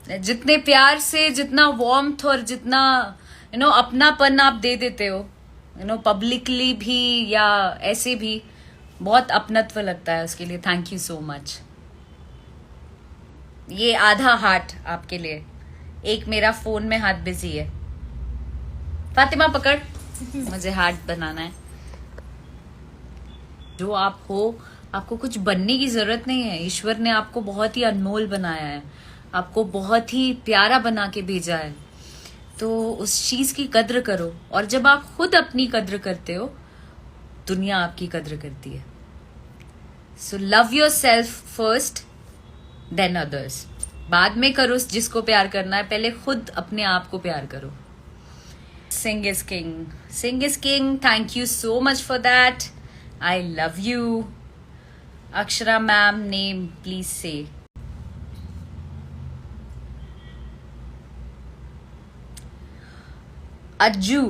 जितने प्यार से, जितना वार्मथ और जितना अपनापन आप दे देते हो, पब्लिकली भी या ऐसे भी, बहुत अपनत्व लगता है। उसके लिए थैंक यू सो मच। ये आधा हार्ट आपके लिए। एक मेरा फोन में हाथ बिजी है। फातिमा पकड़, मुझे हार्ट बनाना है। जो आप हो, आपको कुछ बनने की जरूरत नहीं है। ईश्वर ने आपको बहुत ही अनमोल बनाया है, आपको बहुत ही प्यारा बना के भेजा है। तो उस चीज की कद्र करो, और जब आप खुद अपनी कद्र करते हो, दुनिया आपकी कद्र करती है। So love your self first, than others. बाद में करो जिसको प्यार करना है, पहले खुद अपने आप को प्यार करो। Singh is king, Singh is king. Thank you so much for that. I love you. Akshara ma'am name, please say. Ajju.